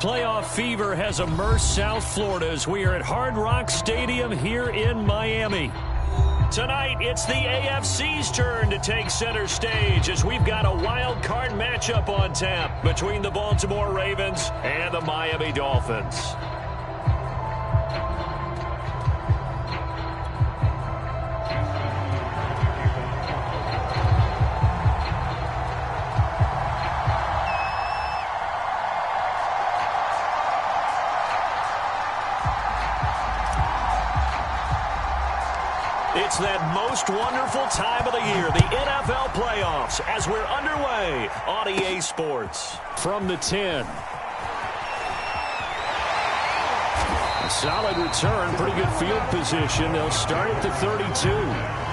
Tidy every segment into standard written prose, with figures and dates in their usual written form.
Playoff fever has immersed South Florida as we are at Hard Rock Stadium here in Miami. Tonight, it's the AFC's turn to take center stage as we've got a wild card matchup on tap between the Baltimore Ravens and the Miami Dolphins. It's that most wonderful time of the year, the NFL playoffs, as we're underway on EA Sports. From the 10. A solid return, pretty good field position. They'll start at the 32.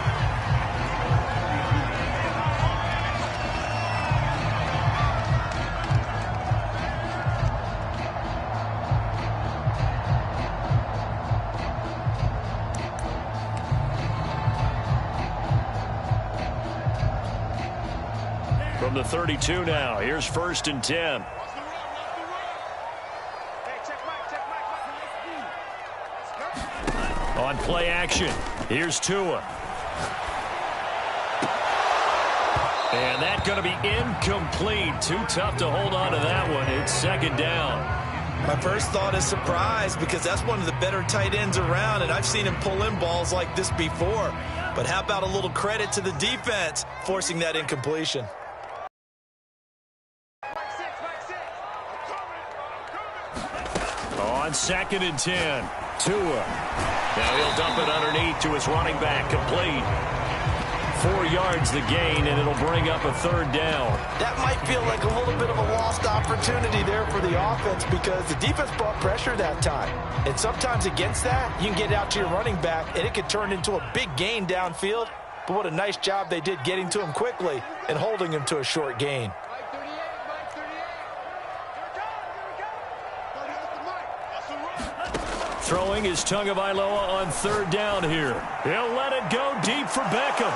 From the 32 now, here's 1st and 10. On play action, here's Tua. And that's going to be incomplete. Too tough to hold on to that one. It's 2nd down. My first thought is surprise because that's one of the better tight ends around, and I've seen him pull in balls like this before. But how about a little credit to the defense forcing that incompletion? On 2nd and 10, Tua. Now he'll dump it underneath to his running back, complete. 4 yards the gain, and it'll bring up a 3rd down. That might feel like a little bit of a lost opportunity there for the offense because the defense brought pressure that time. And sometimes against that, you can get out to your running back, and it could turn into a big gain downfield. But what a nice job they did getting to him quickly and holding him to a short gain. Throwing is Tagovailoa on 3rd down here. He'll let it go deep for Beckham.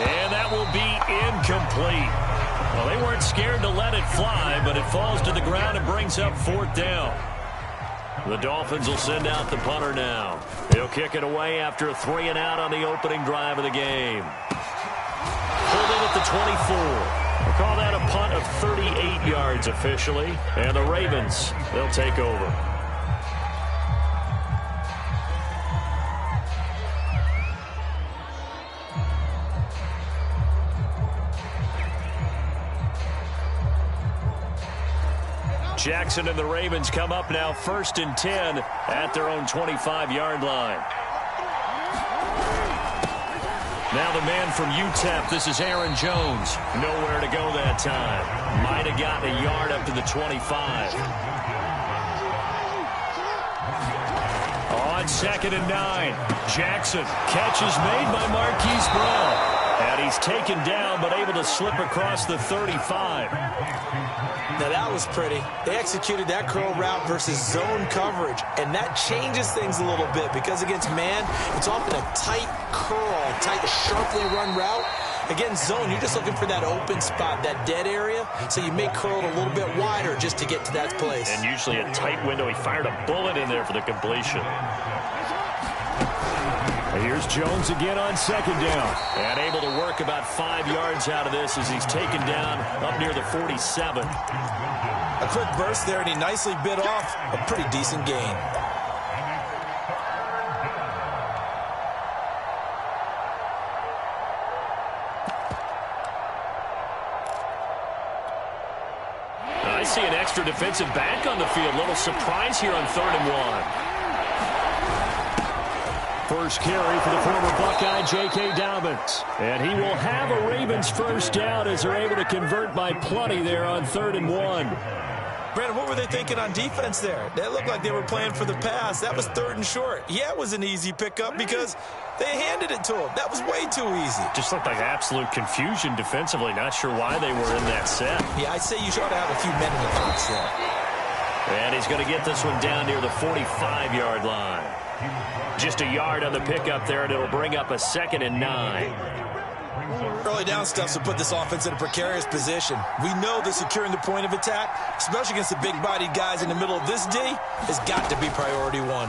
And that will be incomplete. Well, they weren't scared to let it fly, but it falls to the ground and brings up 4th down. The Dolphins will send out the punter now. He'll kick it away after a 3-and-out on the opening drive of the game. Pulled in at the 24. We'll call that a punt of 38 yards officially. And the Ravens, they'll take over. Jackson and the Ravens come up now 1st and 10 at their own 25-yard line. Now the man from UTEP, this is Aaron Jones. Nowhere to go that time. Might have gotten a yard up to the 25. On 2nd and 9, Jackson. Catch is made by Marquise Brown. And he's taken down but able to slip across the 35. Now that was pretty. They executed that curl route versus zone coverage, and that changes things a little bit because against man, it's often a tight curl, tight, sharply run route. Against zone, you're just looking for that open spot, that dead area, so you may curl it a little bit wider just to get to that place. And usually a tight window. He fired a bullet in there for the completion. Here's Jones again on 2nd down. And able to work about 5 yards out of this as he's taken down up near the 47. A quick burst there, and he nicely bit off a pretty decent gain. I see an extra defensive back on the field. Little surprise here on 3rd and 1. First carry for the former Buckeye, J.K. Dobbins. And he will have a Ravens 1st down as they're able to convert by plenty there on 3rd and 1. Brandon, what were they thinking on defense there? They looked like they were playing for the pass. That was 3rd and short. Yeah, it was an easy pickup because they handed it to him. That was way too easy. Just looked like absolute confusion defensively. Not sure why they were in that set. Yeah, I'd say you should have a few men in the box there. And he's going to get this one down near the 45-yard line. Just a yard on the pickup there, and it'll bring up a 2nd and 9. Early down stuff to put this offense in a precarious position. We know that securing the point of attack, especially against the big-bodied guys in the middle of this D, has got to be priority one.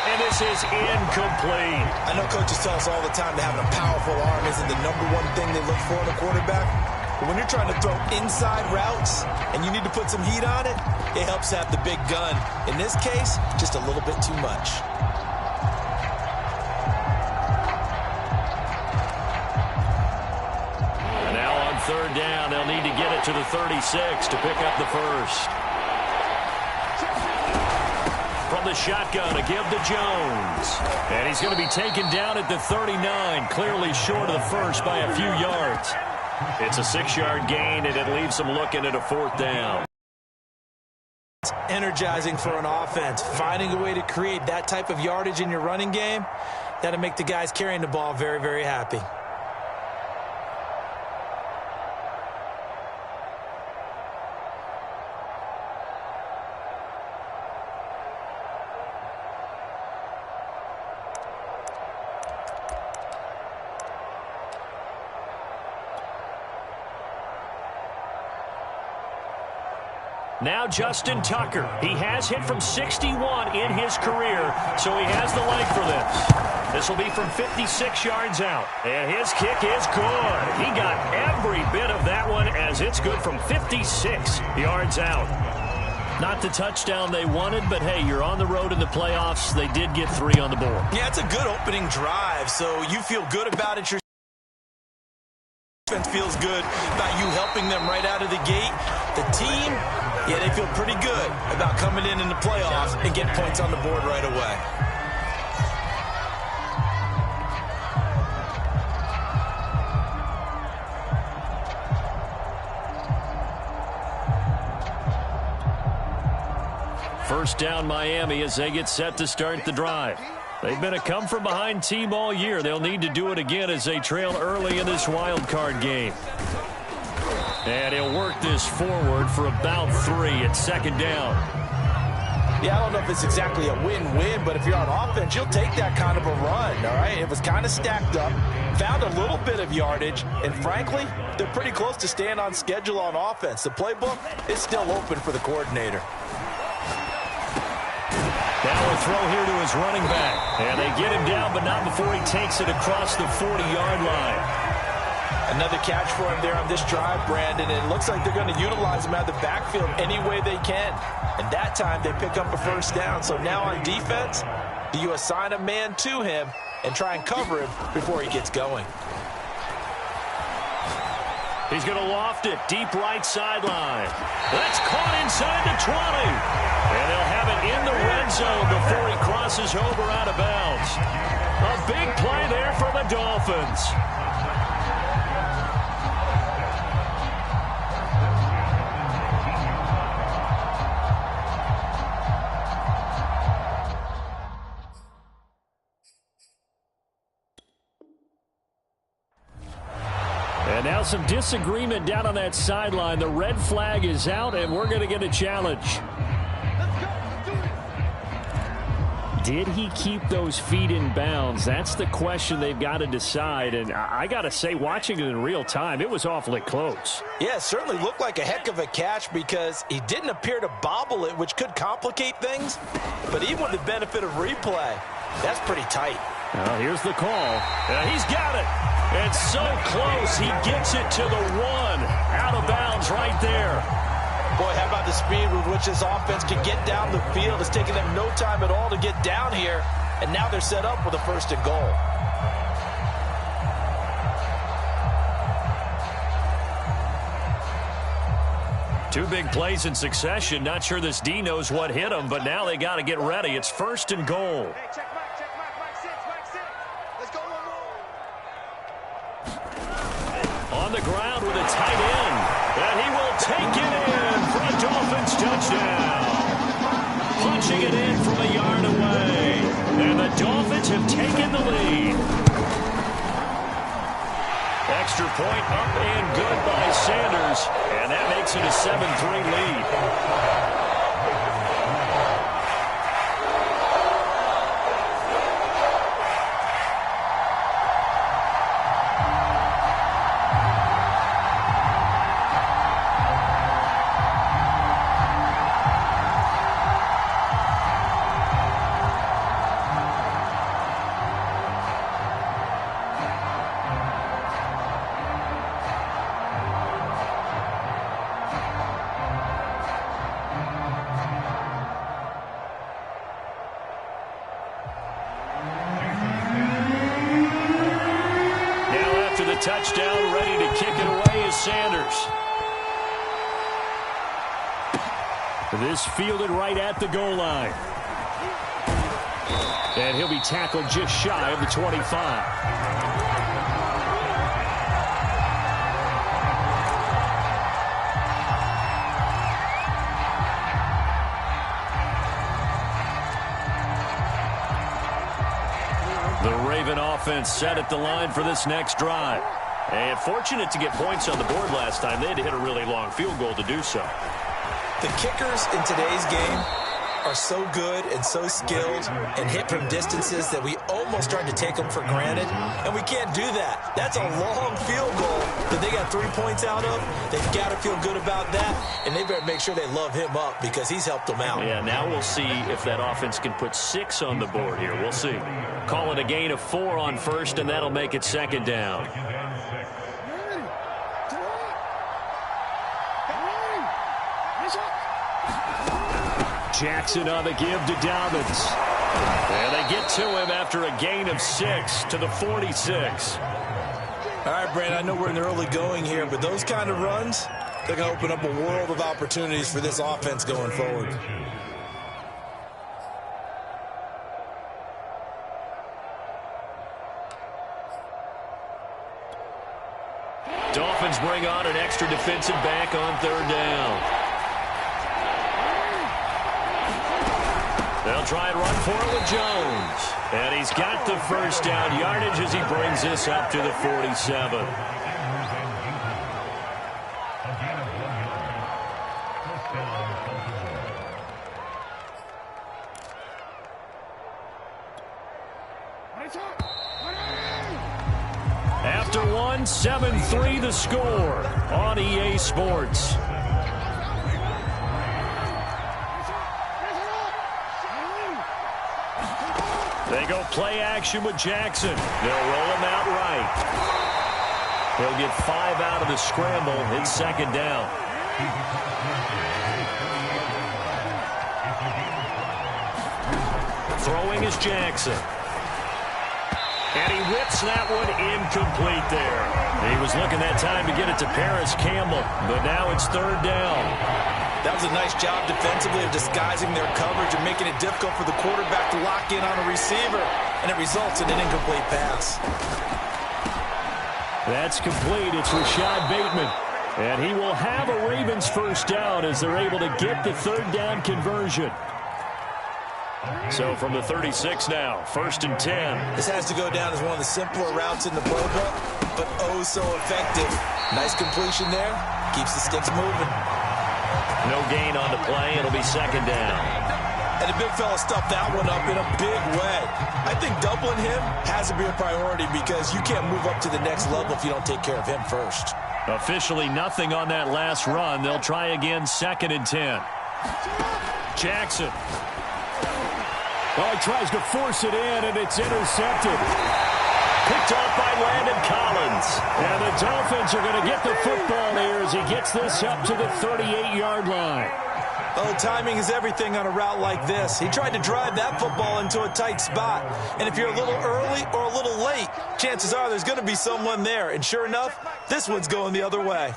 And this is incomplete. I know coaches tell us all the time that having a powerful arm isn't the #1 thing they look for in a quarterback. But when you're trying to throw inside routes and you need to put some heat on it, it helps have the big gun. In this case, just a little bit too much. And now on 3rd down, they'll need to get it to the 36 to pick up the first. From the shotgun, a give to Jones. And he's going to be taken down at the 39, clearly short of the first by a few yards. It's a 6-yard gain, and it leaves them looking at a 4th down. It's energizing for an offense. Finding a way to create that type of yardage in your running game, that'll make the guys carrying the ball very, very happy. Now Justin Tucker. He has hit from 61 in his career, so he has the leg for this. This will be from 56 yards out. And his kick is good. He got every bit of that one as it's good from 56 yards out. Not the touchdown they wanted, but hey, you're on the road in the playoffs. They did get 3 on the board. Yeah, it's a good opening drive, so you feel good about it. Your defense feels good about you helping them right out of the gate. The team, yeah, they feel pretty good about coming in the playoffs and getting points on the board right away. First down Miami as they get set to start the drive. They've been a come-from-behind team all year. They'll need to do it again as they trail early in this wild card game. And he'll work this forward for about 3 at 2nd down. Yeah, I don't know if it's exactly a win-win, but if you're on offense, you'll take that kind of a run, all right? It was kind of stacked up, found a little bit of yardage, and frankly, they're pretty close to staying on schedule on offense. The playbook is still open for the coordinator. Now a throw here to his running back. And they get him down, but not before he takes it across the 40-yard line. Another catch for him there on this drive, Brandon. And it looks like they're going to utilize him out of the backfield any way they can. And that time they pick up a first down. So now on defense, do you assign a man to him and try and cover him before he gets going? He's going to loft it deep right sideline. That's caught inside the 20. And they'll have it in the red zone before he crosses over out of bounds. A big play there for the Dolphins. And now some disagreement down on that sideline. The red flag is out, and we're going to get a challenge. Did he keep those feet in bounds? That's the question they've got to decide. And I got to say, watching it in real time, it was awfully close. Yeah, it certainly looked like a heck of a catch because he didn't appear to bobble it, which could complicate things. But even with the benefit of replay, that's pretty tight. Well, here's the call. He's got it. And so close, he gets it to the 1. Out of bounds right there. Boy, how about the speed with which this offense can get down the field? It's taken them no time at all to get down here. And now they're set up with a 1st and goal. Two big plays in succession. Not sure this D knows what hit him, but now they got to get ready. It's 1st and goal. On the ground with a tight end. And he will take it in for a Dolphins touchdown. Punching it in from a yard away. And the Dolphins have taken the lead. Extra point up and good by Sanders. And that makes it a 7-3 lead. The touchdown, ready to kick it away is Sanders. This fielded right at the goal line. And he'll be tackled just shy of the 25. The Raven offense set at the line for this next drive. And fortunate to get points on the board last time. They had to hit a really long field goal to do so. The kickers in today's game are so good and so skilled and hit from distances that we almost start to take them for granted, and we can't do that. That's a long field goal that they got 3 points out of. They've got to feel good about that, and they better make sure they love him up because he's helped them out. Yeah, now we'll see if that offense can put 6 on the board here. We'll see. Call it a gain of 4 on first, and that'll make it second down. Jackson on the give to Dobbins. And they get to him after a gain of 6 to the 46. All right, Brandon, I know we're in the early going here, but those kind of runs, they're going to open up a world of opportunities for this offense going forward. Dolphins bring on an extra defensive back on third down. They'll try and run for it with Jones. And he's got the first down yardage as he brings this up to the 47. After one, 7-3 the score on EA Sports. They go play action with Jackson. They'll roll him out right. He'll get 5 out of the scramble. It's second down. Throwing is Jackson. And he whips that one incomplete there. He was looking that time to get it to Paris Campbell, but now it's third down. That was a nice job defensively of disguising their coverage and making it difficult for the quarterback to lock in on a receiver, and it results in an incomplete pass. That's complete. It's Rashad Bateman, and he will have a Ravens first down as they're able to get the third down conversion. So from the 36 now, 1st and 10. This has to go down as one of the simpler routes in the playbook, but oh so effective. Nice completion there. Keeps the sticks moving. No gain on the play. It'll be second down. And the big fella stuffed that one up in a big way. I think doubling him has to be a priority because you can't move up to the next level if you don't take care of him first. Officially nothing on that last run. They'll try again, 2nd and 10. Jackson. Well, he tries to force it in, and it's intercepted. Picked off by Landon Collins. And the Dolphins are going to get the football here as he gets this up to the 38-yard line. Oh, timing is everything on a route like this. He tried to drive that football into a tight spot. And if you're a little early or a little late, chances are there's going to be someone there. And sure enough, this one's going the other way.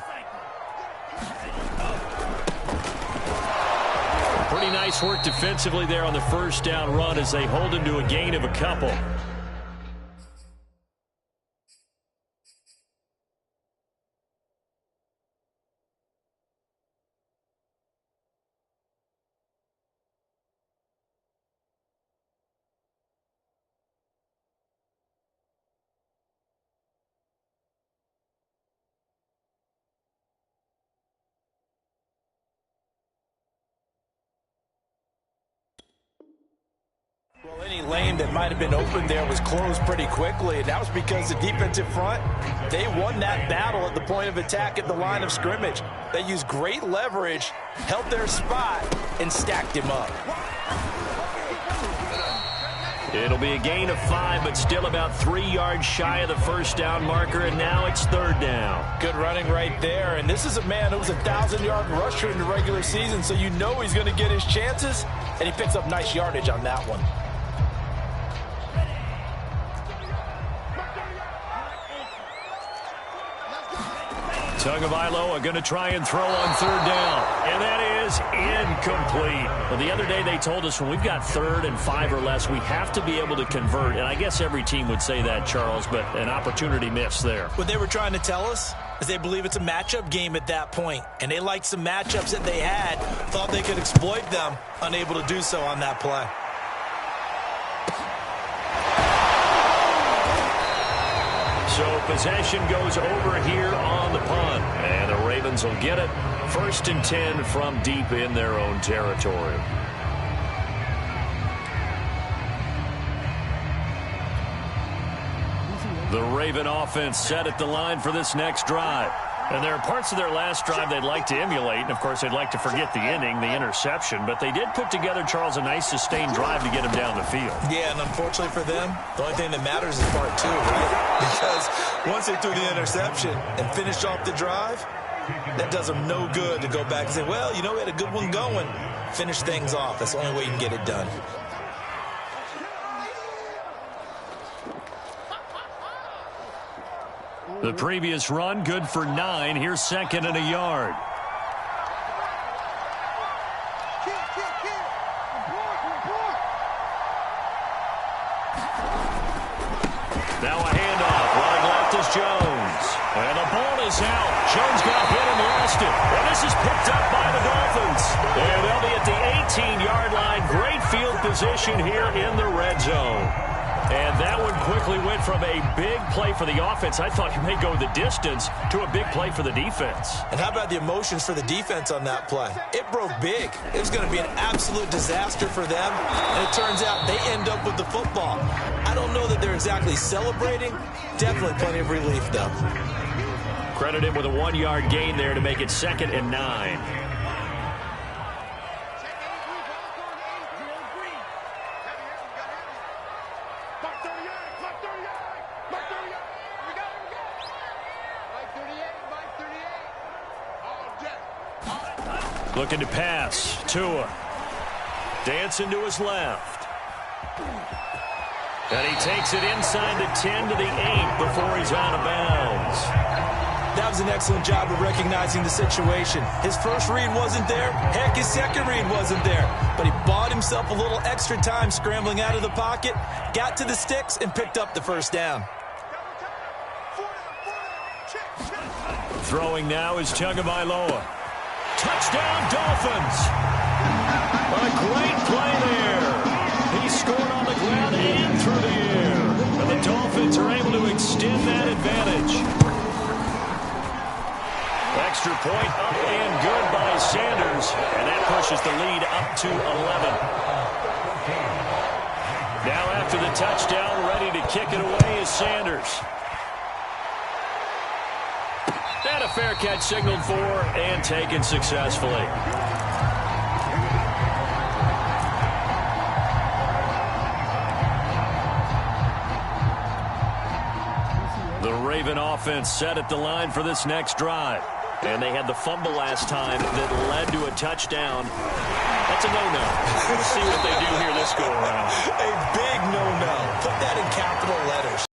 Pretty nice work defensively there on the first down run as they hold him to a gain of a couple. Well, any lane that might have been open there was closed pretty quickly, and that was because the defensive front, they won that battle at the point of attack at the line of scrimmage. They used great leverage, held their spot, and stacked him up. It'll be a gain of 5, but still about 3 yards shy of the first down marker, and now it's third down. Good running right there, and this is a man who was a 1,000-yard rusher in the regular season, so you know he's going to get his chances, and he picks up nice yardage on that one. Tagovailoa going to try and throw on third down. And that is incomplete. Well, the other day they told us when we've got 3rd and 5 or less, we have to be able to convert. And I guess every team would say that, Charles, but an opportunity missed there. What they were trying to tell us is they believe it's a matchup game at that point. And they liked some matchups that they had, thought they could exploit them, unable to do so on that play. So possession goes over here on the punt. And the Ravens will get it. 1st and 10 from deep in their own territory. The Raven offense set at the line for this next drive. And there are parts of their last drive they'd like to emulate. And, of course, they'd like to forget the inning, the interception. But they did put together, Charles, a nice sustained drive to get him down the field. Yeah, and unfortunately for them, the only thing that matters is part 2, right? Because once they threw the interception and finished off the drive, that does them no good to go back and say, well, you know, we had a good one going. Finish things off. That's the only way you can get it done. The previous run, good for 9. Here's 2nd and a yard. Now a handoff. Running left is Jones. And the ball is out. Jones got hit and lost it. And this is picked up by the Dolphins. And they'll be at the 18-yard line. Great field position here in the red zone. And that one quickly went from a big play for the offense. I thought he may go the distance to a big play for the defense. And how about the emotions for the defense on that play? It broke big. It was going to be an absolute disaster for them. And it turns out they end up with the football. I don't know that they're exactly celebrating. Definitely plenty of relief, though. Credit him with a 1-yard gain there to make it 2nd and 9. Looking to pass. Tua. Dancing to his left. And he takes it inside the 10 to the 8 before he's out of bounds. That was an excellent job of recognizing the situation. His first read wasn't there. Heck, his second read wasn't there. But he bought himself a little extra time scrambling out of the pocket, got to the sticks, and picked up the first down. Throwing now is Tagovailoa. Touchdown, Dolphins. A great play there. He scored on the ground and through the air. And the Dolphins are able to extend that advantage. Extra point up and good by Sanders. And that pushes the lead up to 11. Now after the touchdown, ready to kick it away is Sanders. And a fair catch signaled for and taken successfully. The Raven offense set at the line for this next drive. And they had the fumble last time that led to a touchdown. That's a no-no. We'll see what they do here this go-around. A big no-no. Put that in capital letters.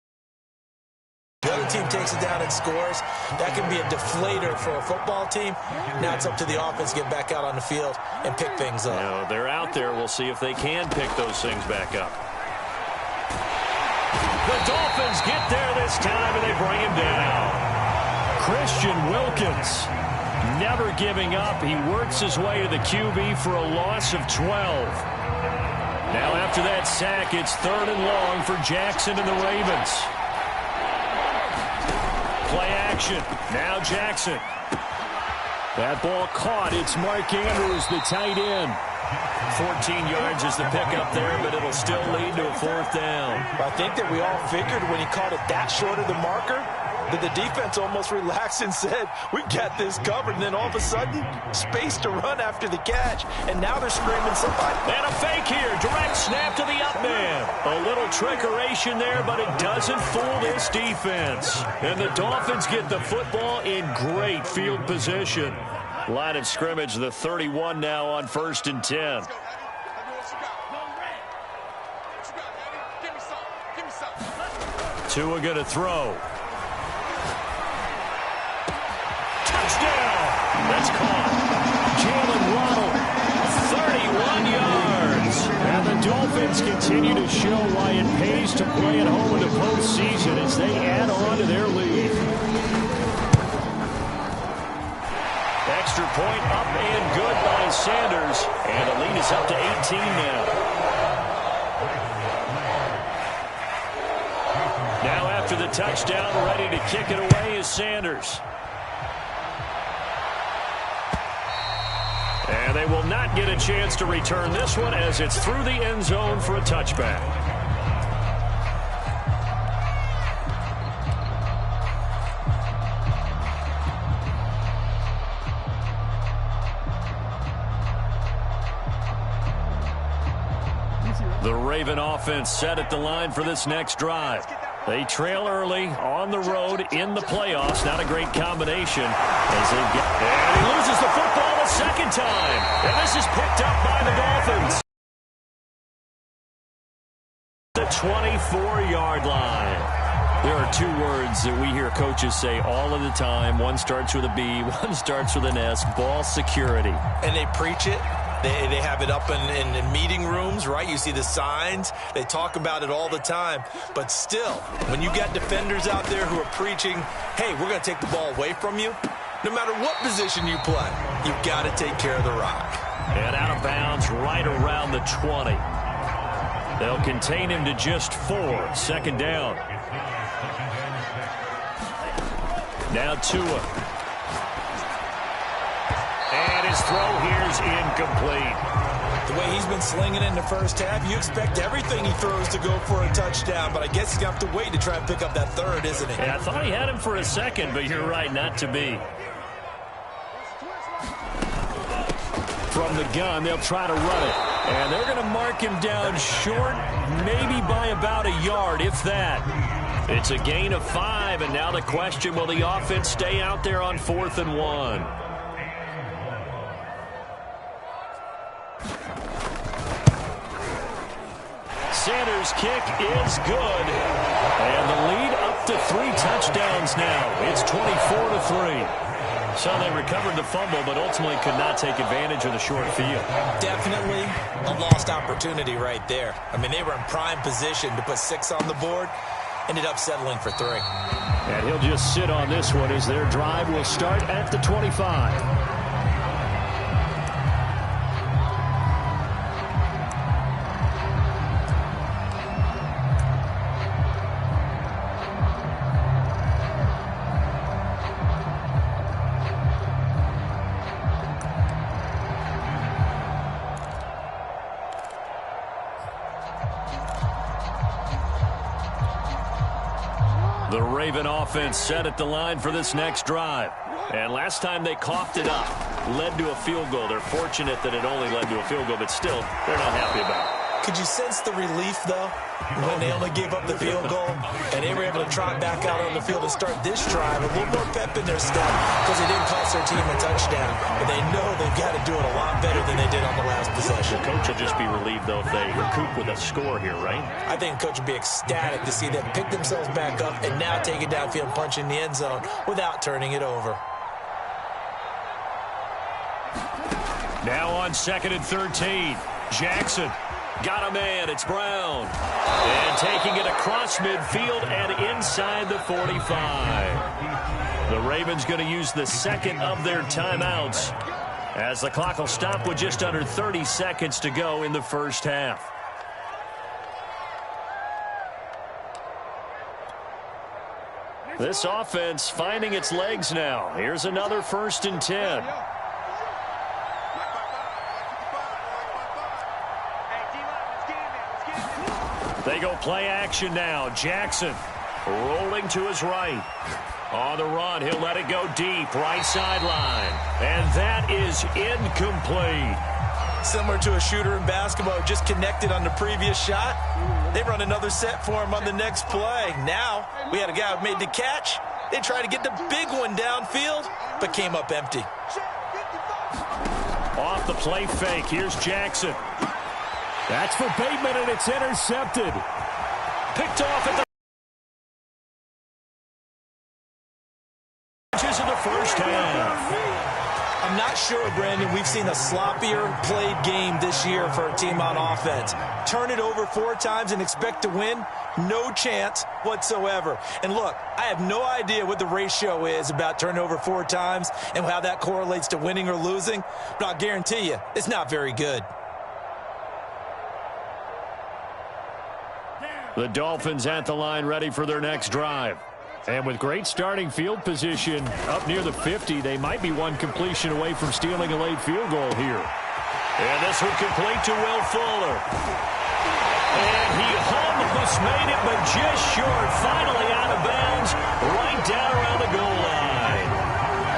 The other team takes it down and scores. That can be a deflator for a football team. Now it's up to the offense to get back out on the field and pick things up. You know, they're out there. We'll see if they can pick those things back up. The Dolphins get there this time, and they bring him down. Christian Wilkins never giving up. He works his way to the QB for a loss of 12. Now after that sack, it's 3rd and long for Jackson and the Ravens. Play action. Now Jackson. That ball caught. It's Mark Andrews, the tight end. 14 yards is the pickup there, but it'll still lead to a 4th down. I think that we all figured when he caught it that short of the marker that the defense almost relaxed and said, we got this covered. And then all of a sudden, space to run after the catch. And now they're screaming somebody. And a fake here. Direct snap to the up man. A little trickeration there, but it doesn't fool this defense. And the Dolphins get the football in great field position. Line of scrimmage, the 31 now on 1st and 10. Tua going to throw. That's caught. Jalen Waddle, 31 yards. And the Dolphins continue to show why it pays to play at home in the postseason as they add on to their lead. Extra point up and good by Sanders. And the lead is up to 18 now. Now after the touchdown, ready to kick it away is Sanders. And they will not get a chance to return this one as it's through the end zone for a touchback. The Raven offense set at the line for this next drive. They trail early on the road in the playoffs. Not a great combination. And he loses the football a second time. And this is picked up by the Dolphins. The 24-yard line. There are two words that we hear coaches say all of the time. One starts with a B, one starts with an S. Ball security. And they preach it. They have it up in meeting rooms, right? You see the signs. They talk about it all the time. But still, when you got defenders out there who are preaching, hey, we're going to take the ball away from you, no matter what position you play, you've got to take care of the rock. And out of bounds right around the 20. They'll contain him to just 4. Second down. Now Tua. And his throw here's incomplete. The way he's been slinging in the first half, you expect everything he throws to go for a touchdown, but I guess he's going to have to wait to try and pick up that third, isn't he? Yeah, I thought he had him for a second, but you're right, not to be. From the gun, they'll try to run it. And they're going to mark him down short, maybe by about a yard, if that. It's a gain of 5, and now the question, will the offense stay out there on 4th and 1? Sanders' kick is good. And the lead up to 3 touchdowns now. It's 24-3. So they recovered the fumble, but ultimately could not take advantage of the short field. Definitely a lost opportunity right there. I mean, they were in prime position to put 6 on the board. Ended up settling for 3. And he'll just sit on this one as their drive will start at the 25. The Raven offense set at the line for this next drive. And last time they coughed it up, led to a field goal. They're fortunate that it only led to a field goal, but still, they're not happy about it. Could you sense the relief, though, when they only gave up the field goal and they were able to trot back out on the field and start this drive, a little more pep in their step because they didn't cost their team a touchdown, but they know they've got to do it a lot better than they did on the last possession. The coach will just be relieved, though, if they recoup with a score here, right? I think the coach would be ecstatic to see them pick themselves back up and now take it downfield and punch in the end zone without turning it over. Now on 2nd and 13, Jackson. Got a man, it's Brown. And taking it across midfield and inside the 45. The Ravens going to use the second of their timeouts as the clock will stop with just under 30 seconds to go in the first half. This offense finding its legs now. Here's another 1st and 10. They go play action now. Jackson rolling to his right. On the run, he'll let it go deep. Right sideline. And that is incomplete. Similar to a shooter in basketball, just connected on the previous shot. They run another set for him on the next play. Now, we had a guy who made the catch. They tried to get the big one downfield, but came up empty. Off the play fake, here's Jackson. That's for Bateman, and it's intercepted. Picked off at the edges of the first half. not sure, Brandon. We've seen a sloppier played game this year for a team on offense. Turn it over 4 times and expect to win? No chance whatsoever. And look, I have no idea what the ratio is about turning over 4 times and how that correlates to winning or losing, but I'll guarantee you it's not very good. The Dolphins at the line ready for their next drive. And with great starting field position up near the 50, they might be one completion away from stealing a late field goal here. And this will complete to Will Fuller. And he almost made it, but just short. Finally out of bounds, right down around the goal line.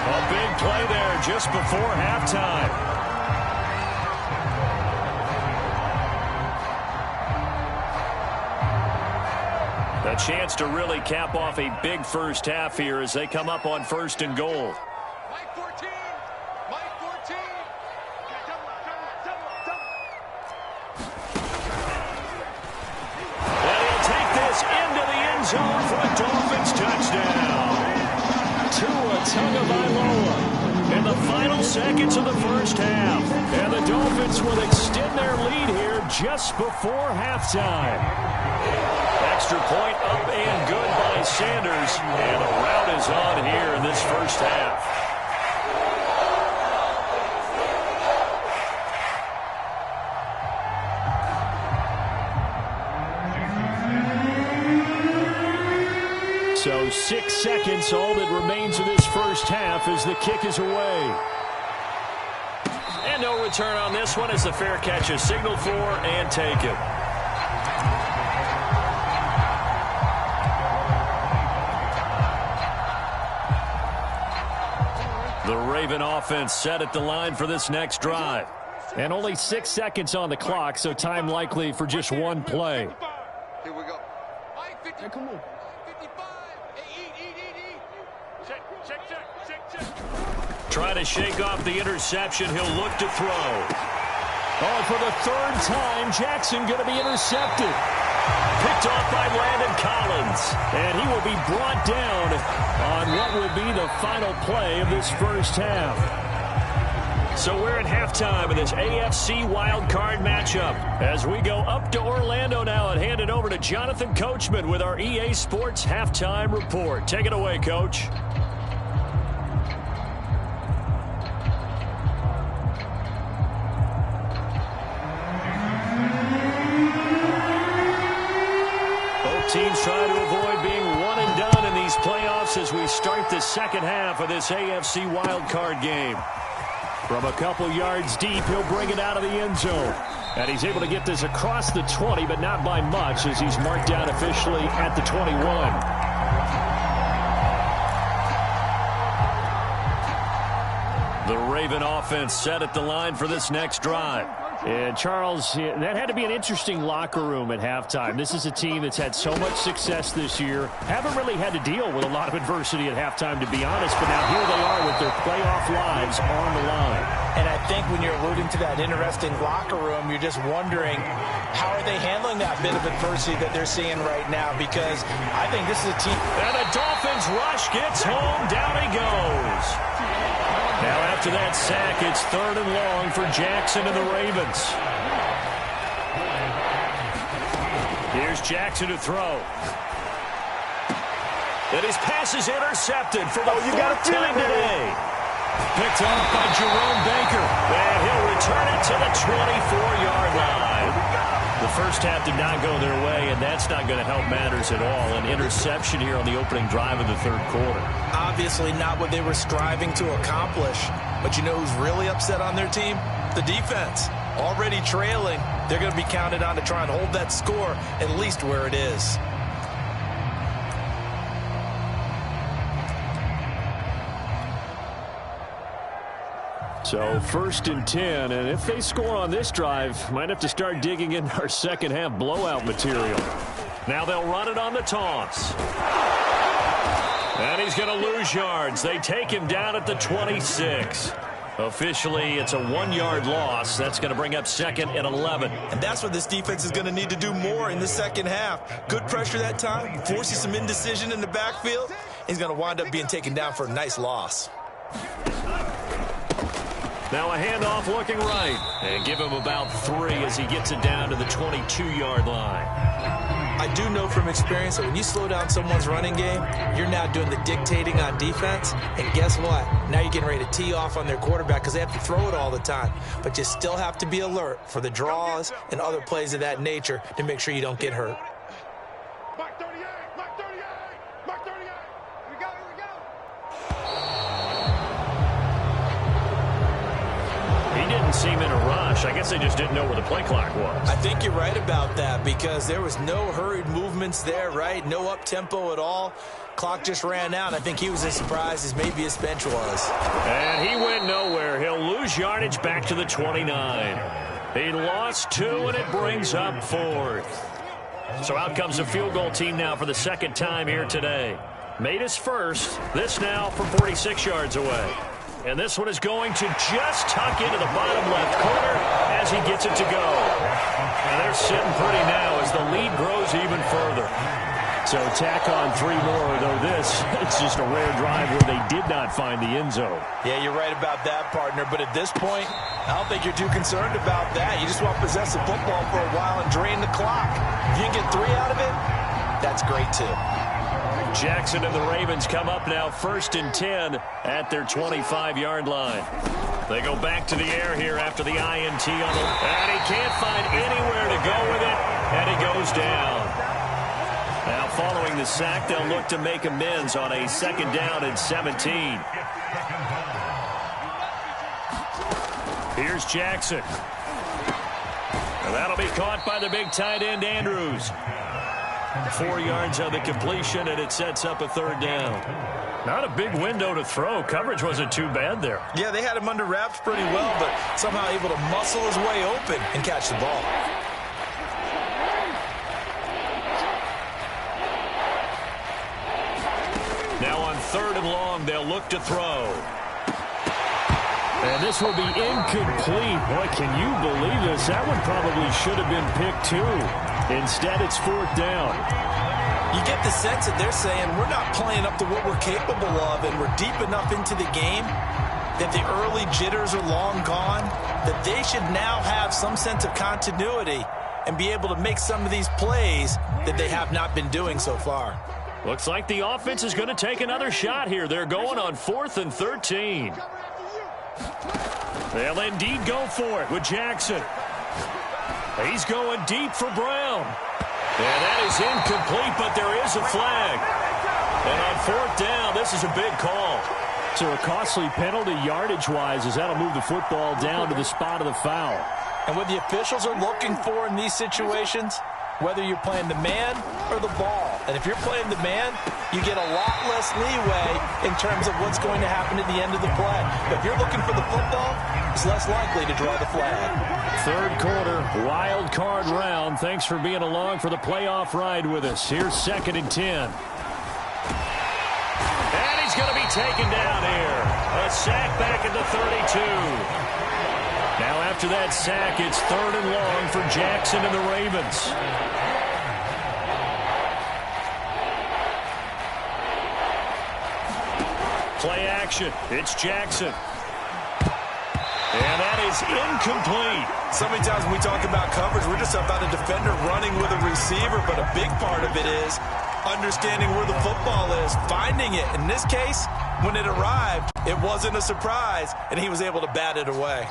A big play there just before halftime. A chance to really cap off a big first half here as they come up on 1st and goal. Mike 14. Mike 14. And he'll take this into the end zone for a Dolphins touchdown. Tua Tagovailoa in the final seconds of the first half. And the Dolphins will extend their lead here just before halftime. Extra point up and good by Sanders. And a rout is on here in this first half. So 6 seconds, all that remains of this first half as the kick is away. And no return on this one as the fair catch is signaled for and taken. The Raven offense set at the line for this next drive. And only 6 seconds on the clock, so time likely for just one play. Here we go. Mike 50. Hey, come on. 55. Hey, eat. Check. Trying to shake off the interception. He'll look to throw. Oh, for the 3rd time, Jackson going to be intercepted. Picked off by Landon Collins. And he will be brought down on what will be the final play of this first half. So we're at halftime of this AFC wildcard matchup as we go up to Orlando now and hand it over to Jonathan Coachman with our EA Sports Halftime Report. Take it away, Coach. Teams trying to avoid being one and done in these playoffs as we start the second half of this AFC wildcard game. From a couple yards deep, he'll bring it out of the end zone. And he's able to get this across the 20, but not by much as he's marked down officially at the 21. The Raven offense set at the line for this next drive. And, Charles, that had to be an interesting locker room at halftime. This is a team that's had so much success this year. Haven't really had to deal with a lot of adversity at halftime, to be honest. But now here they are with their playoff lives on the line. And I think when you're alluding to that interesting locker room, you're just wondering how are they handling that bit of adversity that they're seeing right now, because I think this is a team. And the Dolphins rush gets home. Down he goes. Now after that sack, it's 3rd and long for Jackson and the Ravens. Here's Jackson to throw. And his pass is intercepted for the 4th time today. Picked off by Jerome Baker. And he'll return it to the 24-yard line. The first half did not go their way, and that's not going to help matters at all. An interception here on the opening drive of the 3rd quarter. Obviously not what they were striving to accomplish. But you know who's really upset on their team? The defense. Already trailing. They're going to be counted on to try and hold that score at least where it is. So 1st and 10, and if they score on this drive, might have to start digging in our second half blowout material. Now they'll run it on the taunts. And he's going to lose yards. They take him down at the 26. Officially, it's a 1-yard loss. That's going to bring up 2nd and 11. And that's what this defense is going to need to do more in the second half. Good pressure that time, forces some indecision in the backfield. He's going to wind up being taken down for a nice loss. Now a handoff looking right. And give him about 3 as he gets it down to the 22-yard line. I do know from experience that when you slow down someone's running game, you're now doing the dictating on defense. And guess what? Now you're getting ready to tee off on their quarterback because they have to throw it all the time. But you still have to be alert for the draws and other plays of that nature to make sure you don't get hurt. Mark 38, Mark 38, Mark 38. Here we go, here we go. He didn't seem in a rush. I guess they just didn't know where the play clock was. I think you're right about that because there was no hurried movements there, right? No up-tempo at all. Clock just ran out. I think he was as surprised as maybe his bench was. And he went nowhere. He'll lose yardage back to the 29. He lost 2, and it brings up 4th. So out comes the field goal team now for the second time here today. Made his first. This now from 46 yards away. And this one is going to just tuck into the bottom left corner as he gets it to go. And they're sitting pretty now as the lead grows even further. So tack on 3 more, though this, it's just a rare drive where they did not find the end zone. Yeah, you're right about that, partner. But at this point, I don't think you're too concerned about that. You just want to possess the football for a while and drain the clock. If you can get 3 out of it, that's great, too. Jackson and the Ravens come up now 1st and 10 at their 25-yard line. They go back to the air here after the INT on the... And he can't find anywhere to go with it, and he goes down. Now following the sack, they'll look to make amends on a 2nd down and 17. Here's Jackson. And that'll be caught by the big tight end, Andrews. 4 yards on the completion, and it sets up a 3rd down. Not a big window to throw. Coverage wasn't too bad there. Yeah, they had him under wraps pretty well, but somehow able to muscle his way open and catch the ball. Now on 3rd and long, they'll look to throw. And this will be incomplete. Boy, can you believe this? That one probably should have been picked too. Instead, it's 4th down. You get the sense that they're saying we're not playing up to what we're capable of, and we're deep enough into the game that the early jitters are long gone, that they should now have some sense of continuity and be able to make some of these plays that they have not been doing so far. Looks like the offense is going to take another shot here. They're going on 4th and 13. They'll indeed go for it with Jackson. He's going deep for Brown. And that is incomplete, but there is a flag. And on 4th down, this is a big call. So a costly penalty yardage-wise as that'll move the football down to the spot of the foul. And what the officials are looking for in these situations, whether you're playing the man or the ball. And if you're playing the man, you get a lot less leeway in terms of what's going to happen at the end of the play. But if you're looking for the football, it's less likely to draw the flag. 3rd quarter, wild card round. Thanks for being along for the playoff ride with us. Here's 2nd and 10. And he's going to be taken down here. A sack back at the 32. Now after that sack, it's 3rd and long for Jackson and the Ravens. Play action. It's Jackson. And that is incomplete. So many times when we talk about coverage, we're just about a defender running with a receiver, but a big part of it is understanding where the football is, finding it. In this case, when it arrived, it wasn't a surprise, and he was able to bat it away.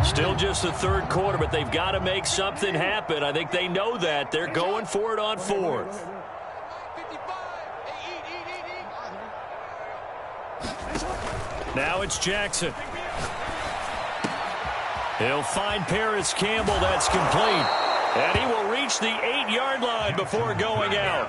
Still just the 3rd quarter, but they've got to make something happen. I think they know that. They're going for it on 4th. Now it's Jackson. He'll find Paris Campbell. That's complete. And he will reach the 8-yard line before going out.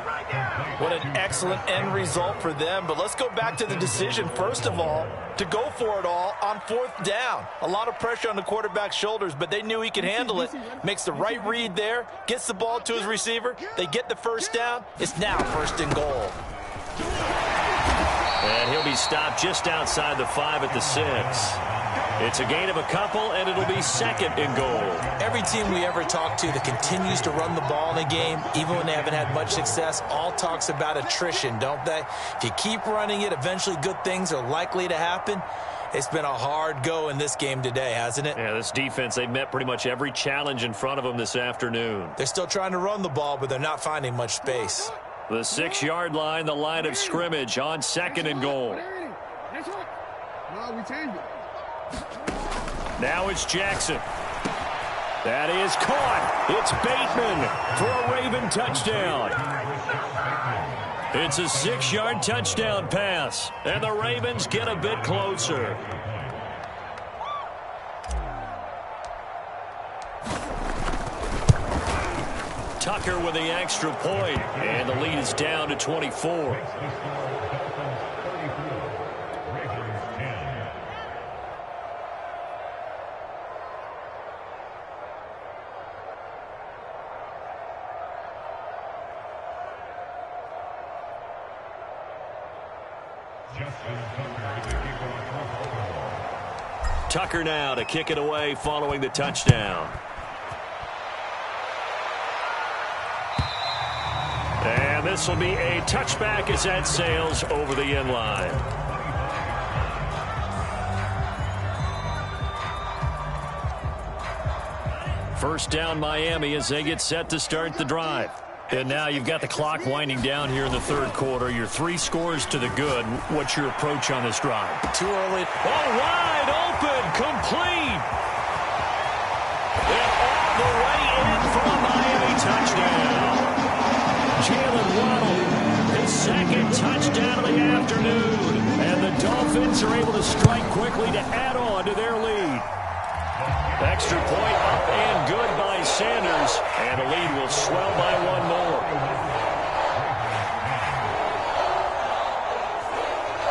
What an excellent end result for them. But let's go back to the decision, first of all, to go for it all on 4th down. A lot of pressure on the quarterback's shoulders, but they knew he could handle it. Makes the right read there, gets the ball to his receiver. They get the 1st down. It's now 1st and goal. And he'll be stopped just outside the 5 at the 6. It's a gain of a couple, and it'll be 2nd and goal. Every team we ever talk to that continues to run the ball in a game, even when they haven't had much success, all talks about attrition, don't they? If you keep running it, eventually good things are likely to happen. It's been a hard go in this game today, hasn't it? Yeah, this defense, they met pretty much every challenge in front of them this afternoon. They're still trying to run the ball, but they're not finding much space. The 6-yard line, the line of scrimmage on 2nd and goal. Now it's Jackson. That is caught. It's Bateman for a Raven touchdown. It's a 6-yard touchdown pass, and the Ravens get a bit closer. Tucker with the extra point, and the lead is down to 24. Tucker now to kick it away following the touchdown. And this will be a touchback as that sails over the end line. First down Miami as they get set to start the drive. And now you've got the clock winding down here in the third quarter. You're 3 scores to the good. What's your approach on this drive? Too early. Oh, wide open, complete. And all the way in for a Miami touchdown. Jalen Waddle, his 2nd touchdown of the afternoon. And the Dolphins are able to strike quickly to add on to their lead. Extra point up and good by Sanders, and the lead will swell by 1 more.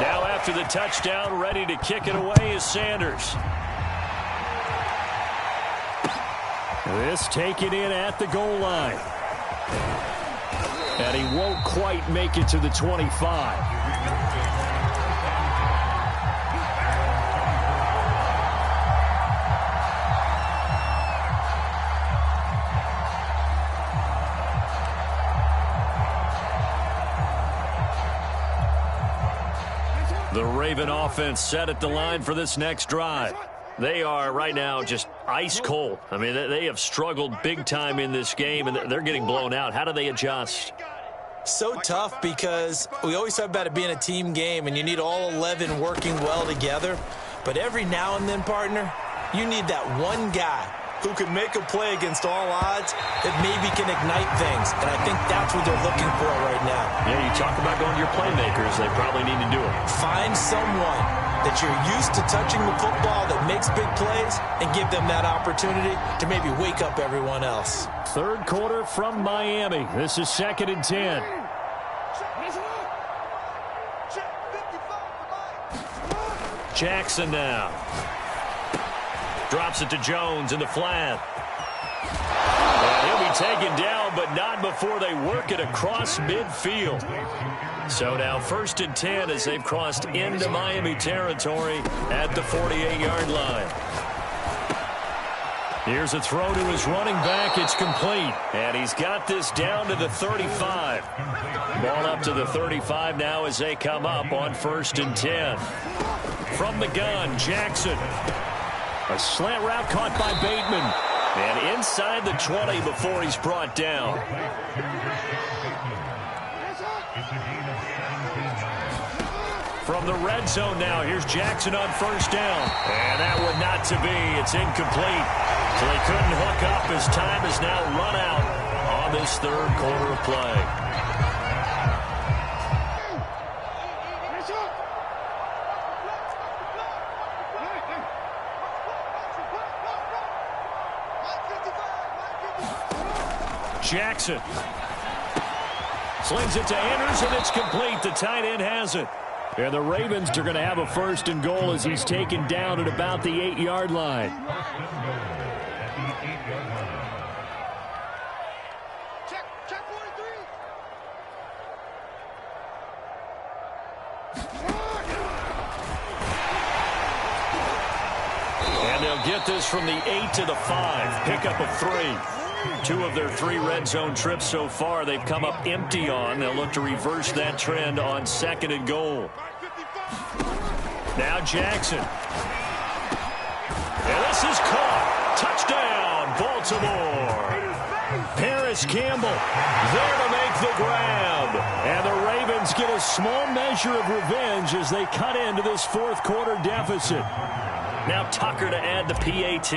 Now after the touchdown, ready to kick it away is Sanders. This taken in at the goal line. And he won't quite make it to the 25. The Raven offense set at the line for this next drive. They are right now just ice cold. I mean, they have struggled big time in this game, and they're getting blown out. How do they adjust? So tough because we always talk about it being a team game, and you need all 11 working well together. But every now and then, partner, you need that one guy who can make a play against all odds that maybe can ignite things. And I think that's what they're looking for right now. Yeah, you talk about going to your playmakers. They probably need to do it. Find someone that you're used to touching the football that makes big plays and give them that opportunity to maybe wake up everyone else. Third quarter from Miami. This is 2nd and 10. Jackson now. Drops it to Jones in the flat. And he'll be taken down, but not before they work it across midfield. So now 1st and 10 as they've crossed into Miami territory at the 48-yard line. Here's a throw to his running back. It's complete. And he's got this down to the 35. Ball up to the 35 now as they come up on 1st and 10. From the gun, Jackson. A slant route caught by Bateman. And inside the 20 before he's brought down. From the red zone now, here's Jackson on 1st down. And that one not to be. It's incomplete. So they couldn't hook up as time has now run out on this third quarter of play. Jackson slings it to Anders, and it's complete. The tight end has it. And the Ravens are going to have a 1st and goal as he's taken down at about the 8-yard line. Check 43. And they'll get this from the 8 to the 5. Pickup of 3. 2 of their 3 red zone trips so far they've come up empty on. They'll look to reverse that trend on 2nd and goal. Now Jackson. And this is caught. Touchdown, Baltimore. Paris Campbell there to make the grab. And the Ravens get a small measure of revenge as they cut into this fourth quarter deficit. Now Tucker to add the PAT.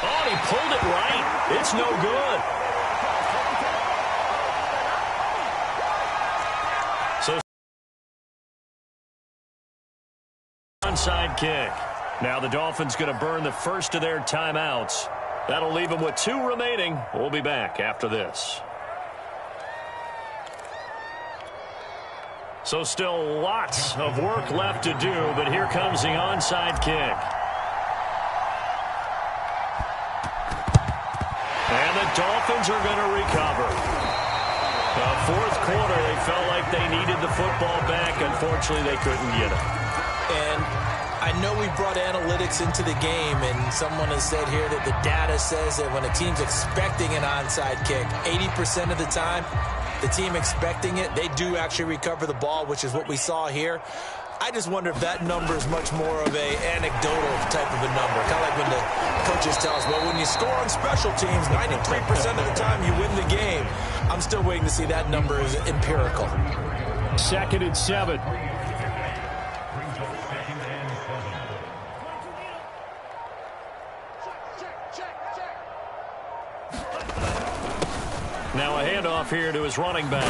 Oh, he pulled it right. It's no good. So onside kick. Now the Dolphins going to burn the first of their timeouts. That'll leave them with 2 remaining. We'll be back after this. So still lots of work left to do, but here comes the onside kick. And the Dolphins are going to recover. Fourth quarter, they felt like they needed the football back. Unfortunately, they couldn't get it. And I know we brought analytics into the game, and someone has said here that the data says that when a team's expecting an onside kick, 80% of the time, the team expecting it, they do actually recover the ball, which is what we saw here. I just wonder if that number is much more of a anecdotal type of a number. Kind of like when the coaches tell us, well, when you score on special teams, 93% of the time you win the game. I'm still waiting to see that number is empirical. 2nd and 7. Now a handoff here to his running back.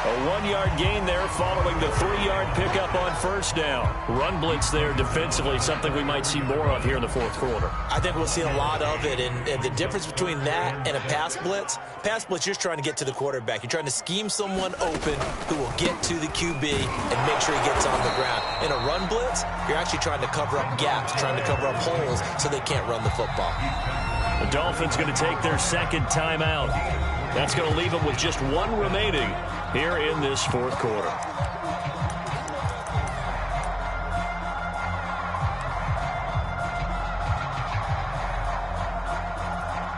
A 1-yard gain there following the 3-yard pickup on first down. Run blitz there defensively, something we might see more of here in the fourth quarter. I think we'll see a lot of it, and the difference between that and a pass blitz, you're just trying to get to the quarterback. You're trying to scheme someone open who will get to the QB and make sure he gets on the ground. In a run blitz, you're actually trying to cover up gaps, trying to cover up holes so they can't run the football. The Dolphins going to take their second timeout. That's going to leave them with just 1 remaining here in this fourth quarter.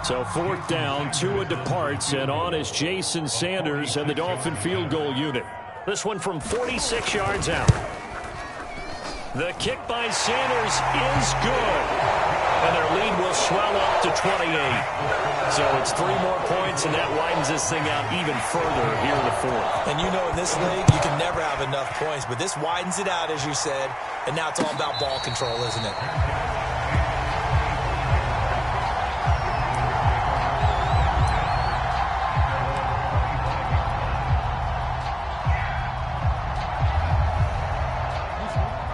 So 4th down, Tua departs, and on is Jason Sanders and the Dolphin field goal unit. This one from 46 yards out. The kick by Sanders is good. And their lead will swell up to 28. So it's 3 more points, and that widens this thing out even further here in the fourth. And you know, in this league, you can never have enough points, but this widens it out, as you said, and now it's all about ball control, isn't it?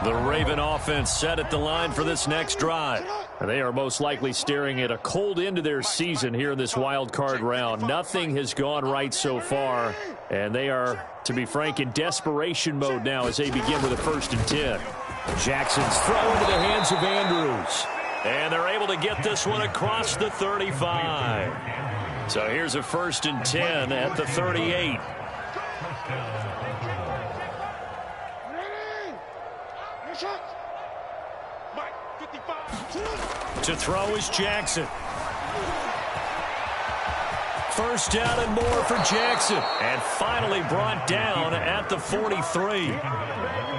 The Raven offense set at the line for this next drive. They are most likely staring at a cold end to their season here in this wild card round. Nothing has gone right so far, and they are, to be frank, in desperation mode now as they begin with a 1st and 10. Jackson's throw into the hands of Andrews. And they're able to get this one across the 35. So here's a 1st and 10 at the 38. To throw is Jackson. 1st down and more for Jackson. And finally brought down at the 43.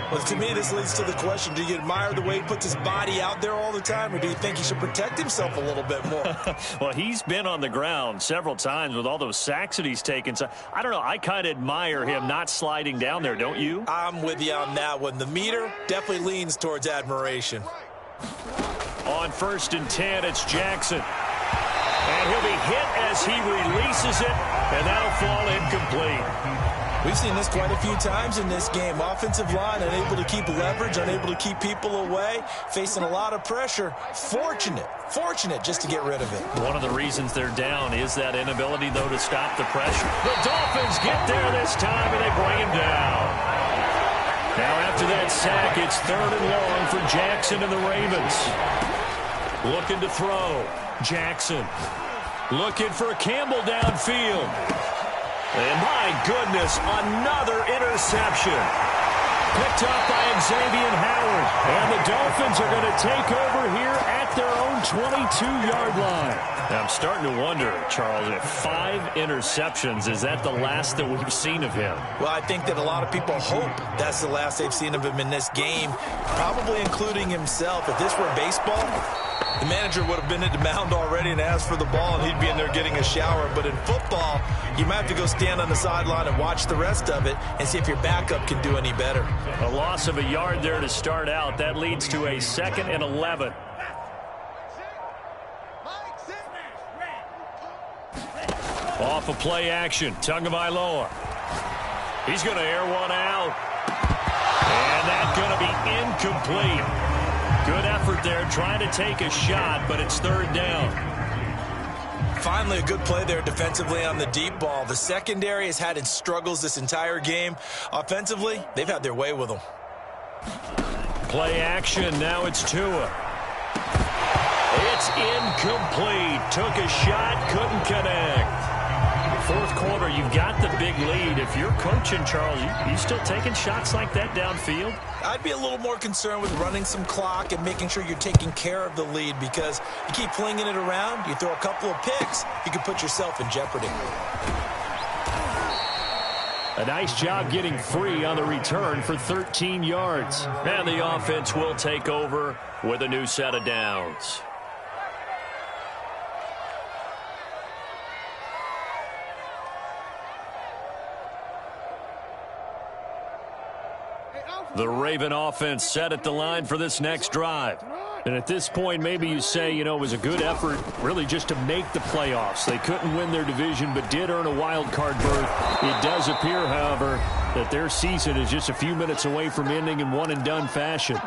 Well, to me, this leads to the question, do you admire the way he puts his body out there all the time, or do you think he should protect himself a little bit more? Well, he's been on the ground several times with all those sacks that he's taken. So, I don't know. I kind of admire him not sliding down there, don't you? I'm with you on that one. The meter definitely leans towards admiration. On 1st and 10, it's Jackson. And he'll be hit as he releases it, and that'll fall incomplete. We've seen this quite a few times in this game. Offensive line unable to keep leverage, unable to keep people away, facing a lot of pressure. Fortunate just to get rid of it. One of the reasons they're down is that inability, though, to stop the pressure. The Dolphins get there this time, and they bring him down. Now after that sack, it's 3rd and long for Jackson and the Ravens. Looking to throw. Jackson looking for Campbell downfield. And my goodness, another interception. Picked up by Xavier Howard. And the Dolphins are going to take over here at their own 22-yard line. I'm starting to wonder, Charles, if 5 interceptions, is that the last that we've seen of him? Well, I think that a lot of people hope that's the last they've seen of him in this game, probably including himself. If this were baseball, the manager would have been at the mound already and asked for the ball, and he'd be in there getting a shower. But in football, you might have to go stand on the sideline and watch the rest of it and see if your backup can do any better. A loss of a yard there to start out. That leads to a 2nd and 11. Off of play action, Tagovailoa. He's going to air one out. And that's going to be incomplete. Good effort there, trying to take a shot, but it's 3rd down. Finally, a good play there defensively on the deep ball. The secondary has had its struggles this entire game. Offensively, they've had their way with them. Play action, now it's Tua. It's incomplete. Took a shot, couldn't connect. 4th quarter, you've got the big lead. If you're coaching, Charles, you still taking shots like that downfield? I'd be a little more concerned with running some clock and making sure you're taking care of the lead, because you keep flinging it around, you throw a couple of picks, you can put yourself in jeopardy. A nice job getting free on the return for 13 yards. And the offense will take over with a new set of downs. The Raven offense set at the line for this next drive. And at this point, maybe you say, you know, it was a good effort really just to make the playoffs. They couldn't win their division but did earn a wild card berth. It does appear, however, that their season is just a few minutes away from ending in one-and-done fashion.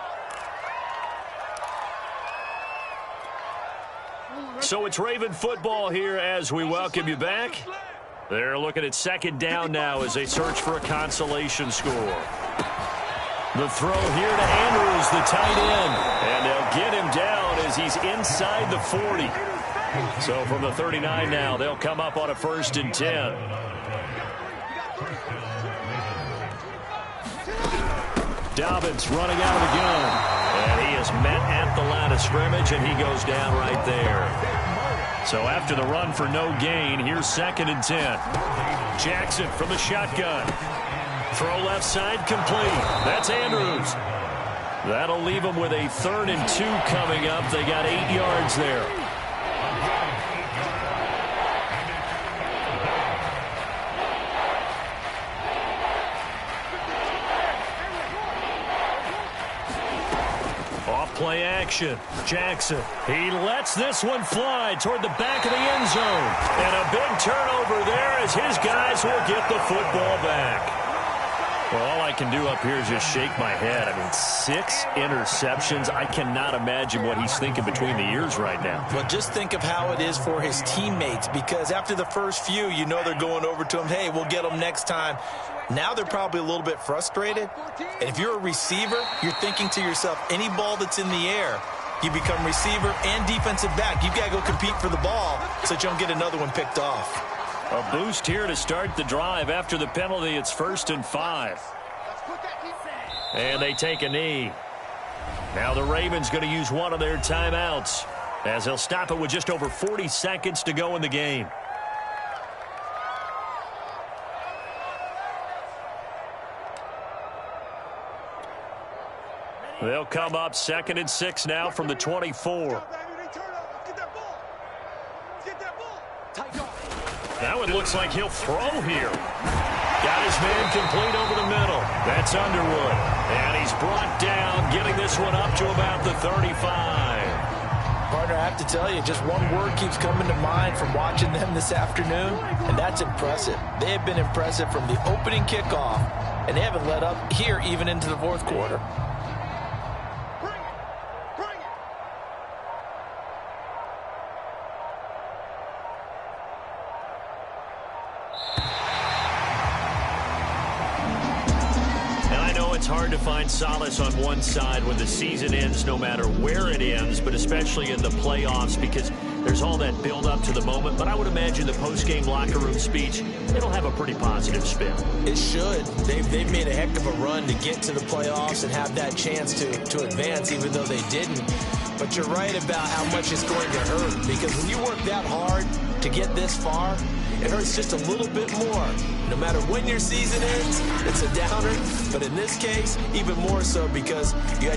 So it's Raven football here as we welcome you back. They're looking at 2nd down now as they search for a consolation score. The throw here to Andrews, the tight end. And they'll get him down as he's inside the 40. So from the 39 now, they'll come up on a 1st and 10. Dobbins running out of the gun. And he is met at the line of scrimmage, and he goes down right there. So after the run for no gain, here's 2nd and 10. Jackson from the shotgun. Throw left side complete. That's Andrews. That'll leave them with a 3rd and 2 coming up. They got 8 yards there. Off play action. Jackson. He lets this one fly toward the back of the end zone. And a big turnover there as his guys will get the football back. Well, all I can do up here is just shake my head. I mean, 6 interceptions. I cannot imagine what he's thinking between the ears right now. Well, just think of how it is for his teammates, because after the first few, you know they're going over to him, hey, we'll get them next time. Now they're probably a little bit frustrated. And if you're a receiver, you're thinking to yourself, any ball that's in the air, you become receiver and defensive back. You've got to go compete for the ball so that you don't get another one picked off. A boost here to start the drive. After the penalty, it's 1st and 5. And they take a knee. Now the Ravens going to use one of their timeouts as they'll stop it with just over 40 seconds to go in the game. They'll come up 2nd and 6 now from the 24. That one looks like he'll throw here. Got his man complete over the middle. That's Underwood. And he's brought down, getting this one up to about the 35. Partner, I have to tell you, just one word keeps coming to mind from watching them this afternoon, and that's impressive. They have been impressive from the opening kickoff, and they haven't let up here even into the 4th quarter. It's hard to find solace on one side when the season ends, no matter where it ends, but especially in the playoffs, because there's all that build up to the moment. But I would imagine the post-game locker room speech, it'll have a pretty positive spin. It should. They've made a heck of a run to get to the playoffs and have that chance to advance, even though they didn't. But you're right about how much it's going to hurt, because when you work that hard to get this far, it hurts just a little bit more. No matter when your season ends, it's a downer. But in this case, even more so, because you